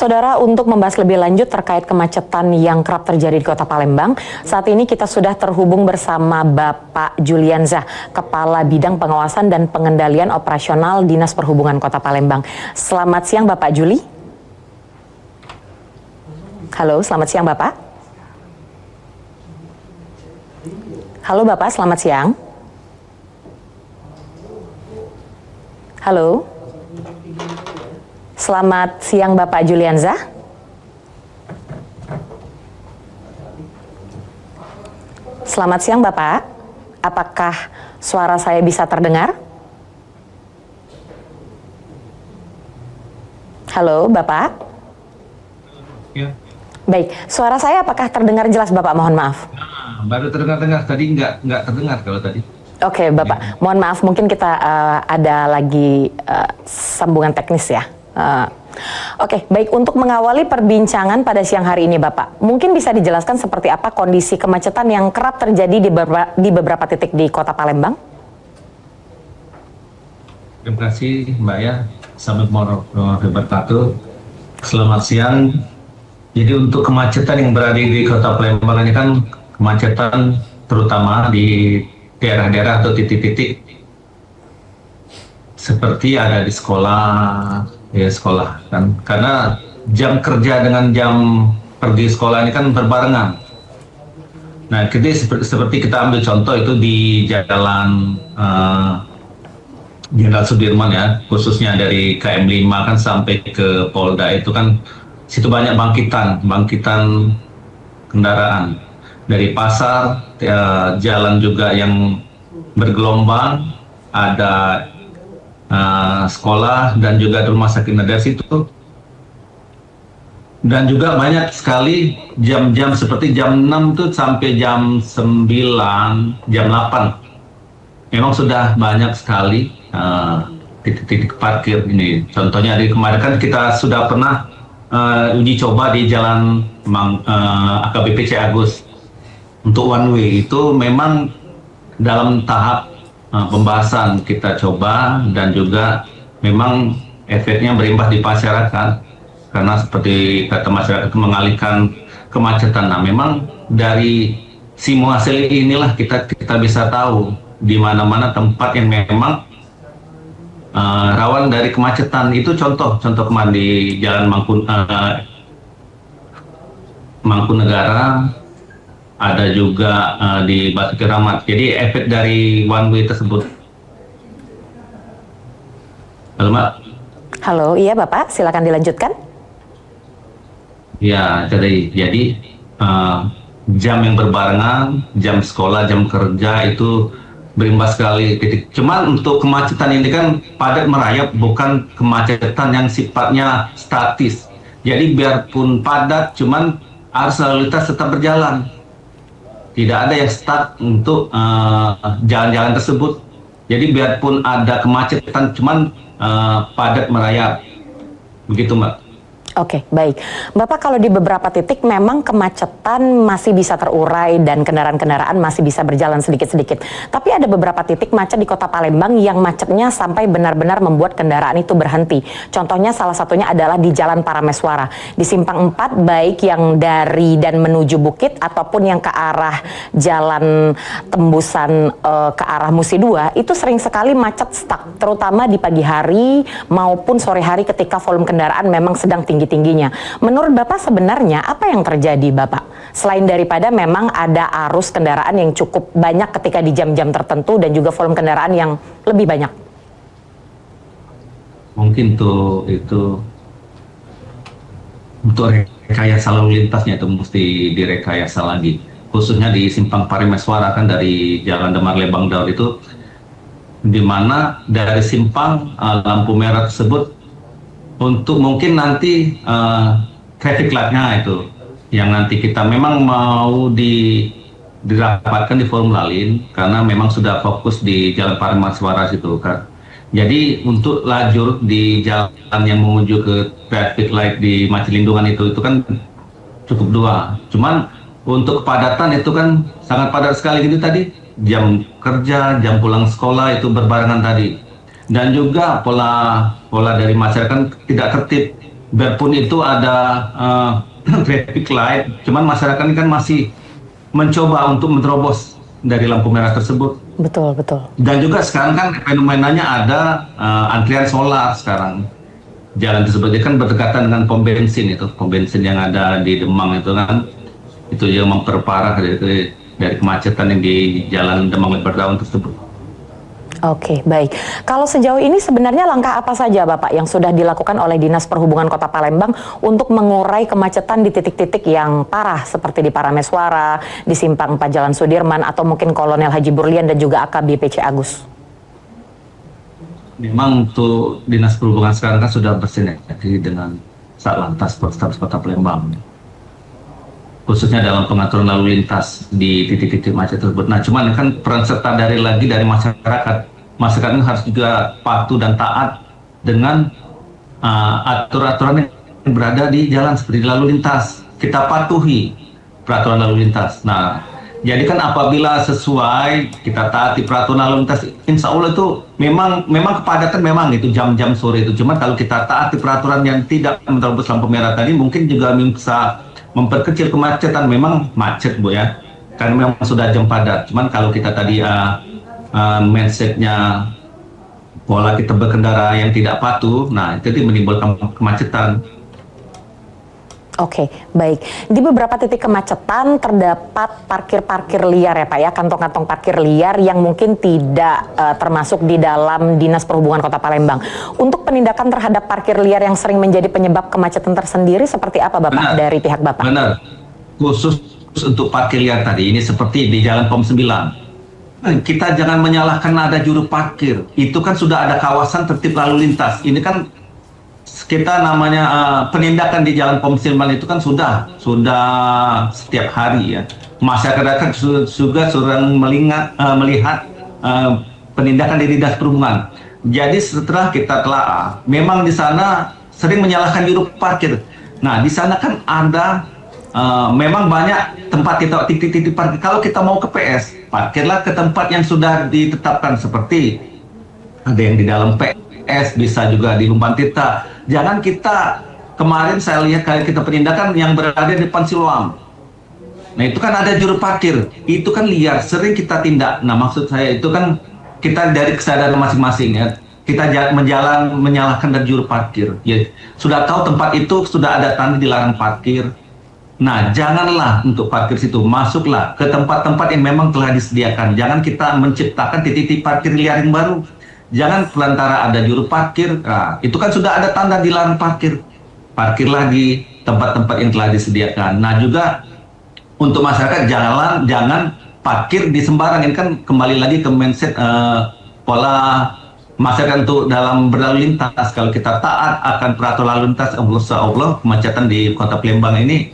Saudara, untuk membahas lebih lanjut terkait kemacetan yang kerap terjadi di Kota Palembang, saat ini kita sudah terhubung bersama Bapak Julianzah, Kepala Bidang Pengawasan dan Pengendalian Operasional Dinas Perhubungan Kota Palembang. Selamat siang Bapak Juli. Halo, selamat siang Bapak. Halo Bapak, selamat siang. Halo. Selamat siang Bapak Julianzah. Selamat siang Bapak. Apakah suara saya bisa terdengar? Halo Bapak. Ya. Baik, suara saya apakah terdengar jelas Bapak? Mohon maaf. Baru terdengar, tadi nggak terdengar kalau tadi. Oke Bapak, mohon maaf mungkin kita ada lagi sambungan teknis ya. Oke, baik, untuk mengawali perbincangan pada siang hari ini Bapak, mungkin bisa dijelaskan seperti apa kondisi kemacetan yang kerap terjadi di beberapa titik di Kota Palembang? Terima kasih Mbak ya. Assalamualaikum warahmatullahi wabarakatuh. Selamat siang. Jadi untuk kemacetan yang berada di Kota Palembang ini kan kemacetan terutama di daerah-daerah atau titik-titik seperti ada di sekolah kan, karena jam kerja dengan jam pergi sekolah ini kan berbarengan. Nah, seperti kita ambil contoh itu di Jalan Jenderal Sudirman ya, khususnya dari KM 5 kan sampai ke Polda itu kan situ banyak bangkitan kendaraan dari pasar, jalan juga yang bergelombang, ada sekolah dan juga rumah sakit dari situ. Dan juga banyak sekali jam-jam seperti jam 6 tuh sampai jam 9, jam 8. Memang sudah banyak sekali titik-titik parkir ini. Contohnya di kemarin kan kita sudah pernah uji coba di Jalan AKBP C Agus. Untuk one way itu memang dalam tahap pembahasan kita coba, dan juga memang efeknya berimbas di masyarakat karena seperti kata masyarakat itu mengalihkan kemacetan. Nah, memang dari simulasi inilah kita bisa tahu di mana-mana tempat yang memang rawan dari kemacetan. Itu contoh kemarin di Jalan Mangkunegara, ada juga di Batu Keramat. Jadi efek dari one way tersebut. Halo Mbak. Halo, iya Bapak, silakan dilanjutkan. Ya, jadi jam yang berbarengan, jam sekolah, jam kerja itu berimbas sekali. Cuman untuk kemacetan ini kan padat merayap, bukan kemacetan yang sifatnya statis. Jadi biarpun padat, cuman arus lalu lintas tetap berjalan. Tidak ada yang stuck untuk jalan-jalan tersebut. Jadi biarpun ada kemacetan, cuman padat merayap. Begitu Mbak. Oke, baik. Bapak, kalau di beberapa titik memang kemacetan masih bisa terurai dan kendaraan-kendaraan masih bisa berjalan sedikit-sedikit. Tapi ada beberapa titik macet di Kota Palembang yang macetnya sampai benar-benar membuat kendaraan itu berhenti. Contohnya salah satunya adalah di Jalan Parameswara. Di Simpang 4, baik yang dari dan menuju Bukit ataupun yang ke arah jalan tembusan ke arah Musi 2, itu sering sekali macet stuck. Terutama di pagi hari maupun sore hari ketika volume kendaraan memang sedang tinggi-tingginya. Menurut Bapak sebenarnya apa yang terjadi Bapak? Selain daripada memang ada arus kendaraan yang cukup banyak ketika di jam-jam tertentu dan juga volume kendaraan yang lebih banyak. Mungkin itu untuk rekayasa lalu lintasnya itu mesti direkayasa lagi. Khususnya di Simpang Parameswara kan dari Jalan Damar Lembang Daur itu, di mana dari simpang lampu merah tersebut untuk mungkin nanti traffic light-nya itu yang nanti kita memang mau dirapatkan di Forum Lalin, karena memang sudah fokus di Jalan Parameswara situ kan. Jadi untuk lajur di jalan yang menuju ke traffic light di Macilindungan itu kan cukup 2. Cuman untuk kepadatan itu kan sangat padat sekali gitu tadi. Jam kerja, jam pulang sekolah itu berbarengan tadi. Dan juga pola dari masyarakat tidak tertib. biarpun itu ada traffic light, cuman masyarakat ini kan masih mencoba untuk menerobos dari lampu merah tersebut. Betul, betul. Dan juga sekarang kan fenomenanya ada antrian solar sekarang. Jalan tersebut dia kan berdekatan dengan pom bensin yang ada di Demang itu kan, itu yang memperparah dari kemacetan yang di Jalan Demang Lemberdaun tersebut. Oke, baik. Kalau sejauh ini sebenarnya langkah apa saja Bapak yang sudah dilakukan oleh Dinas Perhubungan Kota Palembang untuk mengurai kemacetan di titik-titik yang parah seperti di Parameswara, di Simpang 4 Jalan Sudirman, atau mungkin Kolonel Haji Burlian dan juga AKBP C. Agus? Memang untuk Dinas Perhubungan sekarang kan sudah bersinergi dengan Satlantas Polrestabes Kota Palembang, khususnya dalam pengaturan lalu lintas di titik-titik macet tersebut. Nah, cuman kan peran serta dari masyarakat. Masyarakat ini harus juga patuh dan taat dengan aturan-aturan yang berada di jalan seperti lalu lintas. Kita patuhi peraturan lalu lintas. Nah, jadi kan apabila sesuai kita taati peraturan lalu lintas, insya Allah itu memang kepadatan memang itu jam-jam sore itu. Cuma kalau kita taati peraturan yang tidak menerobos lampu merah tadi, mungkin juga bisa memperkecil kemacetan. Memang macet Bu ya, karena memang sudah jam padat. Cuman kalau kita tadi mindsetnya pola kita berkendara yang tidak patuh, nah itu menimbulkan kemacetan. Oke, baik. Di beberapa titik kemacetan terdapat parkir-parkir liar ya Pak ya, kantong-kantong parkir liar yang mungkin tidak termasuk di dalam Dinas Perhubungan Kota Palembang. Untuk penindakan terhadap parkir liar yang sering menjadi penyebab kemacetan tersendiri seperti apa Bapak dari pihak Bapak? Benar. Khusus untuk parkir liar tadi, ini seperti di Jalan POM 9. Kita jangan menyalahkan ada juru parkir. Itu kan sudah ada kawasan tertib lalu lintas. Ini kan kita namanya penindakan di Jalan POM 9 itu kan sudah setiap hari ya. Masyarakat juga sedang melihat penindakan di Dinas Perhubungan. Jadi setelah kita telah, memang di sana sering menyalahkan juru parkir. Nah, di sana kan ada memang banyak tempat titik-titik parkir. Kalau kita mau ke PS, parkirlah ke tempat yang sudah ditetapkan, seperti ada yang di dalam PS, bisa juga di Lumpan Tirta. Jangan kita, kemarin saya lihat kayak kita penindakan yang berada di depan Siloam. Nah itu kan ada juru parkir, itu kan liar, sering kita tindak. Nah maksud saya itu kan kita dari kesadaran masing-masing ya. Kita menyalahkan dari juru parkir. Ya, sudah tahu tempat itu sudah ada tanda dilarang parkir. Nah, janganlah untuk parkir situ, masuklah ke tempat-tempat yang memang telah disediakan. Jangan kita menciptakan titik-titik parkir liar yang baru. Jangan pelantara ada juru parkir, nah, itu kan sudah ada tanda dilarang parkir. Parkirlah di tempat-tempat yang telah disediakan. Nah, juga untuk masyarakat jangan parkir di sembarang. Ini kan kembali lagi ke mindset pola masyarakat untuk dalam berlalu lintas. Kalau kita taat akan peraturan lalu lintas, insya Allah kemacetan di Kota Palembang ini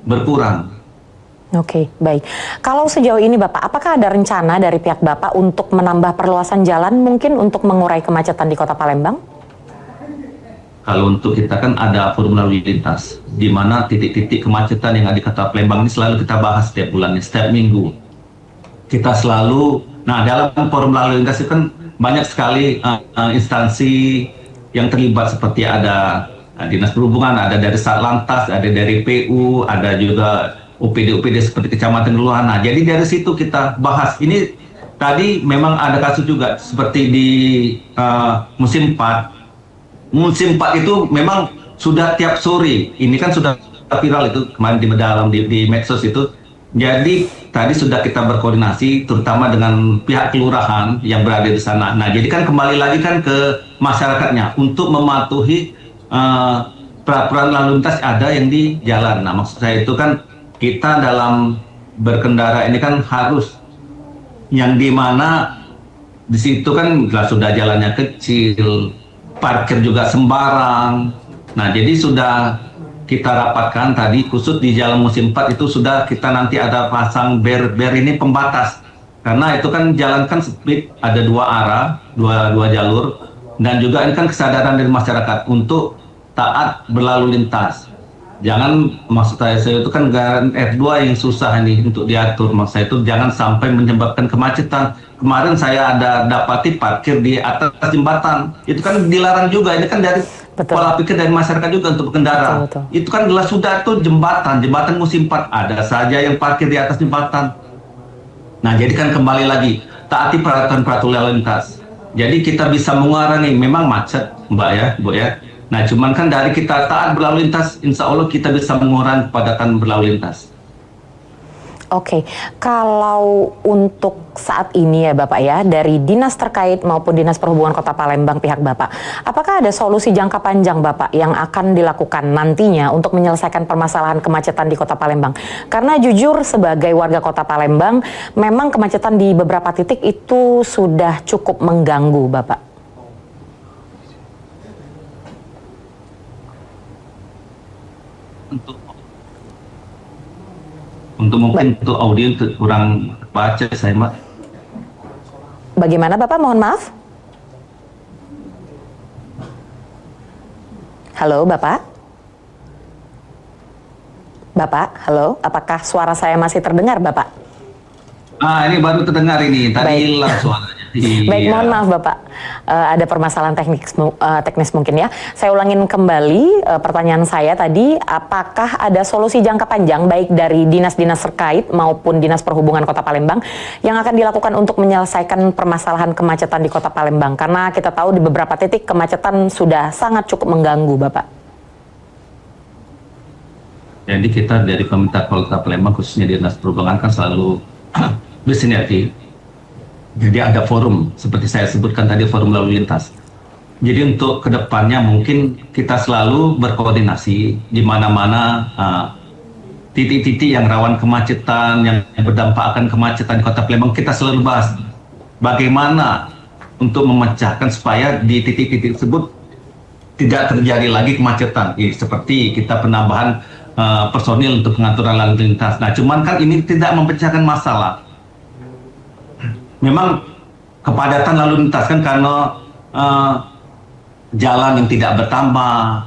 berkurang. Oke, baik. Kalau sejauh ini Bapak, apakah ada rencana dari pihak Bapak untuk menambah perluasan jalan mungkin untuk mengurai kemacetan di Kota Palembang? Kalau untuk kita kan ada forum lalu lintas, di mana titik-titik kemacetan yang ada di Kota Palembang ini selalu kita bahas setiap bulannya, setiap minggu. Kita selalu, nah dalam forum lalu lintas itu kan banyak sekali instansi yang terlibat, seperti ada Dinas Perhubungan, ada dari Satlantas, ada dari PU, ada juga UPD seperti Kecamatan Luhana. Nah, jadi dari situ kita bahas. Ini tadi memang ada kasus juga seperti di musim 4. Musim 4 itu memang sudah tiap sore. Ini kan sudah viral itu kemarin di medsos itu. Jadi tadi sudah kita berkoordinasi terutama dengan pihak kelurahan yang berada di sana. Nah, jadi kan kembali lagi kan ke masyarakatnya untuk mematuhi peraturan lalu lintas ada yang di jalan. Nah, maksud saya itu kan kita dalam berkendara ini kan harus yang dimana di situ kan sudah jalannya kecil, parkir juga sembarang. Nah, jadi sudah kita rapatkan tadi khusus di jalan musim 4 itu sudah kita nanti ada pasang ber ini pembatas. Karena itu kan jalan kan split, ada dua arah, dua jalur. Dan juga ini kan kesadaran dari masyarakat untuk taat berlalu lintas. Jangan, maksud saya itu kan F2 yang susah ini untuk diatur. Maksud saya itu jangan sampai menyebabkan kemacetan. Kemarin saya ada dapati parkir di atas jembatan. Itu kan dilarang juga. Ini kan dari Betul. pola pikir dari masyarakat juga untuk berkendara. Betul. Itu kan jelas sudah tuh jembatan musim 4 ada saja yang parkir di atas jembatan. Nah, jadi kan kembali lagi taati peraturan lalu lintas. Jadi kita bisa mengurangi, memang macet, Mbak ya, Bu ya. Nah, cuman kan dari kita taat berlalu lintas, insya Allah kita bisa mengurangi kepadatan berlalu lintas. Oke, kalau untuk saat ini ya Bapak ya, dari dinas terkait maupun Dinas Perhubungan Kota Palembang pihak Bapak, apakah ada solusi jangka panjang Bapak yang akan dilakukan nantinya untuk menyelesaikan permasalahan kemacetan di Kota Palembang? Karena jujur sebagai warga Kota Palembang, memang kemacetan di beberapa titik itu sudah cukup mengganggu Bapak. Untuk mungkin untuk audio kurang baca saya, Mbak. Bagaimana Bapak? Mohon maaf. Halo Bapak? Bapak, halo. Apakah suara saya masih terdengar Bapak? Ini baru terdengar ini. Tadi hilang suaranya. Baik, mohon maaf Bapak. Ada permasalahan teknis mungkin ya. Saya ulangin kembali pertanyaan saya tadi. Apakah ada solusi jangka panjang baik dari dinas-dinas terkait maupun Dinas Perhubungan Kota Palembang yang akan dilakukan untuk menyelesaikan permasalahan kemacetan di Kota Palembang? Karena kita tahu di beberapa titik kemacetan sudah sangat cukup mengganggu Bapak. Jadi kita dari pemerintah Kota Palembang khususnya Dinas Perhubungan kan selalu bersinergi. Jadi ada forum, seperti saya sebutkan tadi, forum lalu lintas. Jadi untuk kedepannya mungkin kita selalu berkoordinasi di mana-mana titik-titik yang rawan kemacetan, yang berdampak akan kemacetan di Kota Palembang, kita selalu bahas bagaimana untuk memecahkan supaya di titik-titik tersebut tidak terjadi lagi kemacetan. Seperti kita penambahan personil untuk pengaturan lalu lintas. Nah, cuman kan ini tidak memecahkan masalah. Memang kepadatan lalu lintas kan karena jalan yang tidak bertambah.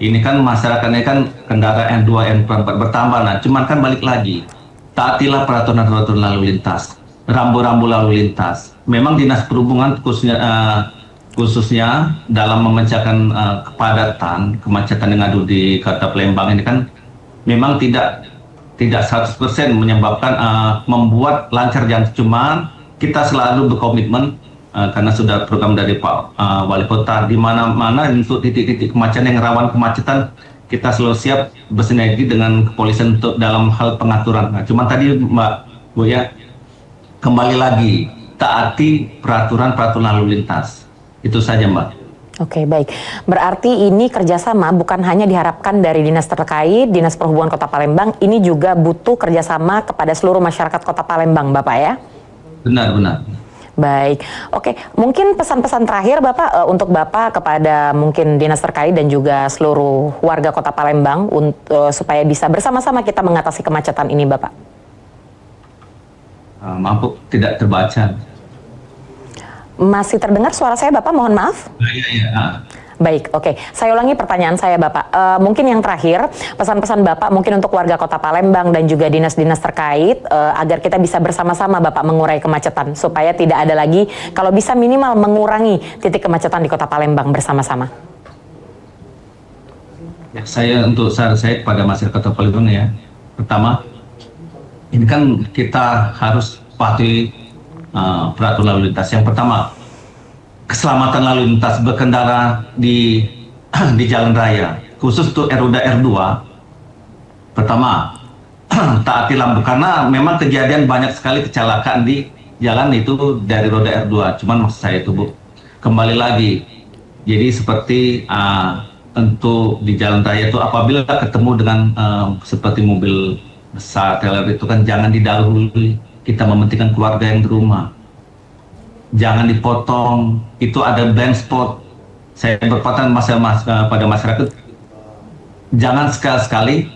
Ini kan masyarakatnya kan kendaraan N2, N4 bertambah. Nah, cuman kan balik lagi, taatilah peraturan lalu lintas, rambu-rambu lalu lintas. Memang Dinas Perhubungan khususnya dalam memecahkan kepadatan, kemacetan yang ada di Kota Palembang ini kan memang tidak 100% menyebabkan membuat lancar jalan, cuman kita selalu berkomitmen karena sudah program dari Pak Wali Kota di mana-mana untuk titik-titik kemacetan yang rawan kemacetan kita selalu siap bersinergi dengan kepolisian untuk dalam hal pengaturan. Nah, cuman tadi Mbak Bu ya, kembali lagi taati peraturan lalu lintas. Itu saja Mbak. Oke, baik. Berarti ini kerjasama bukan hanya diharapkan dari dinas terkait, Dinas Perhubungan Kota Palembang, ini juga butuh kerjasama kepada seluruh masyarakat Kota Palembang, Bapak ya? Benar. Baik, oke. Mungkin pesan-pesan terakhir Bapak untuk Bapak kepada mungkin dinas terkait dan juga seluruh warga Kota Palembang supaya bisa bersama-sama kita mengatasi kemacetan ini, Bapak. Maaf, tidak terbaca. Masih terdengar suara saya Bapak, mohon maaf. Iya. Baik, oke. Saya ulangi pertanyaan saya Bapak. Mungkin yang terakhir, pesan-pesan Bapak mungkin untuk warga Kota Palembang dan juga dinas-dinas terkait agar kita bisa bersama-sama Bapak mengurai kemacetan supaya tidak ada lagi, kalau bisa minimal mengurangi titik kemacetan di Kota Palembang bersama-sama. Ya, saran saya kepada masyarakat Kota Palembang ya. Pertama, ini kan kita harus patuhi peraturan lalu lintas. Yang pertama, keselamatan lalu lintas berkendara di jalan raya, khusus untuk roda R2. Pertama, taati lampu, karena memang kejadian banyak sekali kecelakaan di jalan itu dari roda R2. Cuman maksud saya itu Bu, kembali lagi, jadi seperti untuk di jalan raya itu apabila ketemu dengan seperti mobil besar, trailer itu kan jangan didahului. Kita mementingkan keluarga yang di rumah. Jangan dipotong, itu ada blind spot. Saya berpesan pada masyarakat, jangan sekali-sekali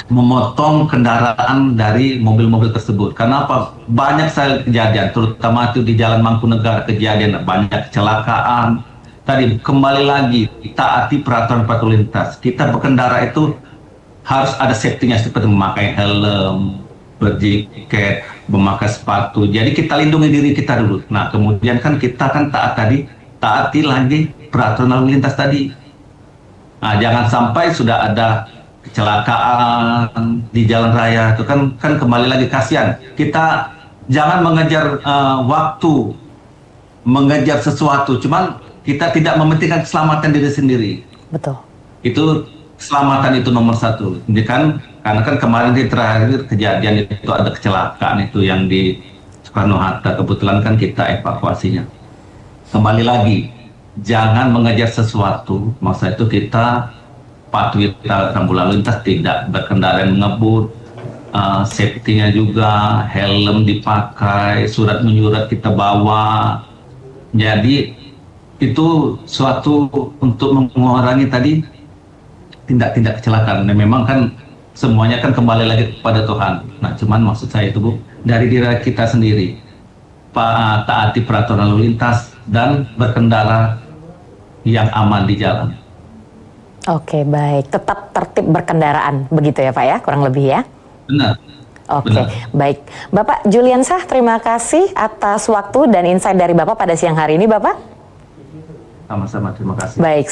memotong kendaraan dari mobil-mobil tersebut. Karena apa? Banyak sekali kejadian, terutama itu di Jalan Mangkunegaran, kejadian banyak kecelakaan. Tadi kembali lagi, taati peraturan lalu lintas. Kita berkendara itu harus ada safety-nya, seperti memakai helm, berjaket, memakai sepatu. Jadi kita lindungi diri kita dulu. Nah, kemudian kan kita kan taat tadi taati lagi peraturan lalu lintas tadi. Nah, jangan sampai sudah ada kecelakaan di jalan raya itu kan kembali lagi kasihan. Kita jangan mengejar waktu, mengejar sesuatu, cuman kita tidak mementingkan keselamatan diri sendiri. Betul. Itu keselamatan itu nomor satu. Jadi karena kemarin di terakhir kejadian itu ada kecelakaan itu yang di Soekarno Hatta, kebetulan kan kita evakuasinya. Kembali lagi, jangan mengejar sesuatu, maksud itu kita patuhi rambu lalu lintas, tidak berkendara yang mengebut, safety-nya juga, helm dipakai, surat menyurat kita bawa. Jadi itu suatu untuk mengurangi tadi tindak-tindak kecelakaan. Dan memang kan semuanya kan kembali lagi kepada Tuhan. Nah, cuman maksud saya itu Bu, dari diri kita sendiri, taati peraturan lalu lintas dan berkendara yang aman di jalan. Oke, baik. Tetap tertib berkendaraan, begitu ya Pak ya, kurang lebih ya? Benar. Oke, Benar. baik. Bapak Juliansah, terima kasih atas waktu dan insight dari Bapak pada siang hari ini, Bapak. Sama-sama, terima kasih. Baik.